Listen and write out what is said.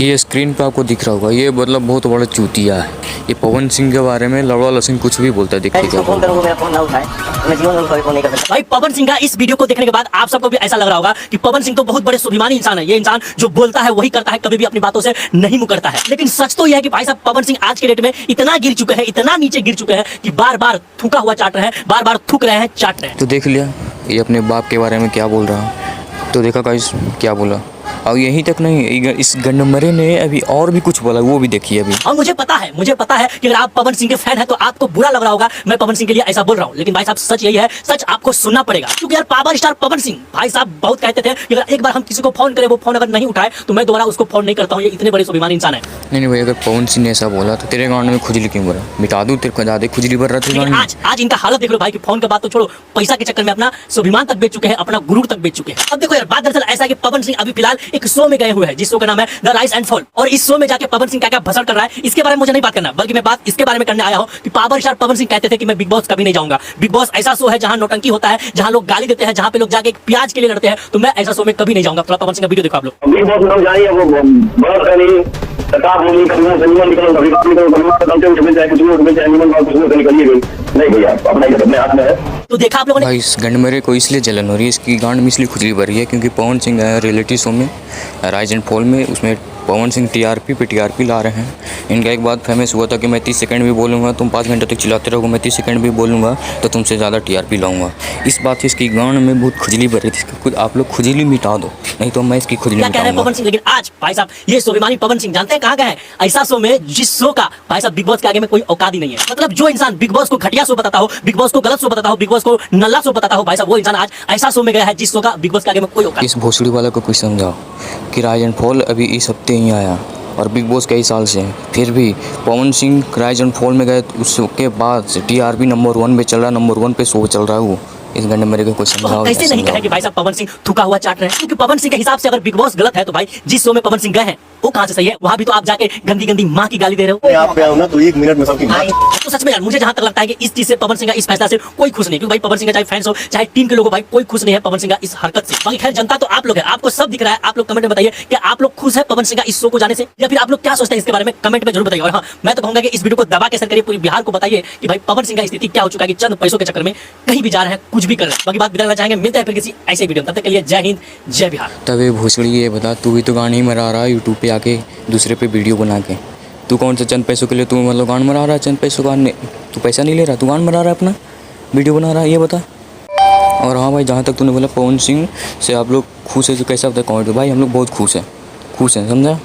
ये स्क्रीन पे आपको दिख रहा होगा, ये मतलब बहुत बड़ा चूतिया है। ये पवन सिंह के बारे में लड़वा सिंह कुछ भी बोलता है। देखिए क्या फोन करूंगा, मेरा फोन ना उठाए, मैं जीवन में कभी फोन नहीं कर सकता। भाई पवन सिंह का इस वीडियो को देखने के बाद आप सबको भी ऐसा लग रहा होगा कि पवन सिंह तो बहुत बड़े स्वाभिमानी इंसान है। ये इंसान जो बोलता है वही करता है, कभी भी अपनी बातों से नहीं मुकरता है। लेकिन सच तो यह है कि भाई साहब पवन सिंह आज के डेट में इतना गिर चुके हैं, इतना नीचे गिर चुके हैं कि बार बार थूका हुआ चाट रहे हैं, बार बार थूक रहे हैं, चाट रहे हैं। तो देख लिया ये अपने बाप के बारे में क्या बोल रहा है। तो देखा गाइस क्या बोला। और यहीं तक नहीं, इस गंडमरे ने अभी और भी कुछ बोला, वो भी देखिए अभी। और मुझे पता है कि अगर आप पवन सिंह के फैन हैं तो आपको बुरा लग रहा होगा मैं पवन सिंह के लिए ऐसा बोल रहा हूँ। लेकिन भाई साहब सच यही है, सच आपको सुनना पड़ेगा। क्योंकि यार पावर स्टार पवन सिंह भाई साहब बहुत कहते थे कि अगर एक बार हम किसी को फोन करें, वो फोन अगर नहीं उठाए तो मैं दोबारा उसको फोन नहीं करता हूँ। ये इतने बड़े स्वाभिमानी इंसान है। नहीं भाई, अगर पवन सिंह ने ऐसा बोला तो तेरे गांड में खुजली क्यों भरा? मिटा दूं तेरे को, ज्यादा खुजली भर रहा था। आज इनका हालत देख लो भाई कि फोन का बात तो छोड़ो, पैसा के चक्कर में अपना स्वाभिमान तक बेच चुके हैं, अपना गुरूर तक बेच चुके हैं। अब देखो यार बात दरअसल ऐसा है कि पवन सिंह अभी फिलहाल एक शो में गए हुए हैं, जिस शो का नाम है द राइज एंड फॉल। और इस शो में जाके पवन सिंह क्या क्या भसड़ कर रहा है, इसके बारे में मुझे नहीं बात करना, बल्कि मैं बात इसके बारे में करने आया हूँ कि पावर स्टार पवन सिंह कहते थे कि मैं बिग बॉस कभी नहीं जाऊंगा। बिग बॉस ऐसा शो है जहां नौटंकी होता है, जहां लोग गाली देते हैं, जहां पे लोग जाके एक प्याज के लिए लड़ते हैं, तो मैं ऐसा शो में कभी नहीं जाऊंगा। थोड़ा पवन सिंह का वीडियो देखो आप लोग। बिग बॉस में लोग जाइए, वो बहुत है नहीं सरकार बोली कभी संजीवन निकलो, कभी बात निकलो, कभी कलते उठ जाए, कुछ भी जाए, निकल बात कुछ नहीं निकलिए गई। नहीं भैया अपना ही अपने हाथ में है। तो देखा आप लोगों ने। भाई इस गंडमरे को इसलिए जलन हो रही है, इसकी गांड में इसलिए खुजली भर रही है क्योंकि पवन सिंह आया रियलिटी शो में राइज एंड फॉल में। उसमें पवन सिंह टीआरपी पे टीआरपी ला रहे हैं। इनका एक बात फेमस हुआ था कि मैं 30 सेकंड भी बोलूँगा, तुम 5 घंटे तक चिल्लाते रहोगे, मैं 30 सेकंड भी बोलूँगा तो तुमसे ज़्यादा टीआरपी लाऊंगा। इस बात से इसकी गांड में बहुत खुजली भर रही थी। खुद आप लोग खुजली मिटा दो, नहीं तो मैं इसकी खुजली क्या कह रहे हैं पवन सिंह। लेकिन आज भाई साहब ये स्वाभिमानी पवन सिंह जानते हैं कहाँ गए हैं? ऐसा शो में जिस शो का भाई साहब बिग बॉस के आगे में कोई औकात ही नहीं है। मतलब जो इंसान बिग बॉस को घटिया शो बताता हो, बिग बॉस को गलत शो बताता हो, बिग बॉस को नल्ला शो बताता हो, भाई साहब वो इंसान आज ऐसा शो में गया है जिस शो का बिग बॉस के आगे में कोई औकात। इस भोसड़ी वाले को कुछ समझाओ कि राइज एंड फॉल अभी इस हफ्ते ही आया और बिग बॉस कई साल से है। फिर भी Pawan Singh rise and fall में गए, उसके बाद से टीआरपी नंबर 1 पे चल रहा है, नंबर 1 पे शो चल रहा है वो। इस घंटे मेरे को कुछ समझाओ। कैसे नहीं कहे कि भाई साहब पवन सिंह थूका हुआ चाट रहे हैं? क्योंकि पवन सिंह के हिसाब से अगर बिग बॉस गलत है तो भाई जिस शो में पवन सिंह गए हैं वो कहाँ से सही है? वहाँ भी तो आप जाके गंदी गंदी माँ की गाली दे रहे हो। आप पे आओ ना तो 1 मिनट में सबकी बात। तो सच में यार मुझे जहां तक लगता है कि इस चीज से पवन सिंह का इस फैसला से कोई खुश नहीं, क्योंकि भाई पवन सिंह का चाहे फैंस हो चाहे टीम के लोग हो, भाई कोई खुश नहीं है पवन सिंह का इस हरकत से। बाकी खैर जनता तो आप लोग है, आपको सब दिख रहा है। आप लोग कमेंट में बताइए कि आप लोग खुश है पवन सिंह का इस शो को जाने से, या फिर आप लोग क्या सोचते हैं इसके बारे में कमेंट में जरूर बताइए। और हाँ, मैं तो कहूंगा कि इस वीडियो को दबा के शेयर करिए, पूरी बिहार को बताइए कि भाई पवन सिंह का स्थिति क्या हो चुका है कि चंद पैसों के चक्कर में कहीं भी जा रहे हैं, कुछ भी कर रहे हैं। बाकी बात बिताना चाहेंगे, मिलते हैं फिर किसी ऐसे वीडियो। तब तक के लिए जय हिंद जय बिहार। तब भोसड़ी ये बता, तू भी तो गान ही मरा रहा है यूट्यूब पे आके दूसरे पे वीडियो बना के। तू कौन सा चंद पैसों के लिए तू मतलब गान मरा रहा है? चंद पैसों का तू पैसा नहीं ले रहा, तू गान मरा रहा है, अपना वीडियो बना रहा है, ये बता। और हाँ भाई, जहाँ तक तूने बोला पवन सिंह से आप लोग खुश है तो कैसा होता है कमेंट। भाई हम लोग बहुत खुश हैं, समझा।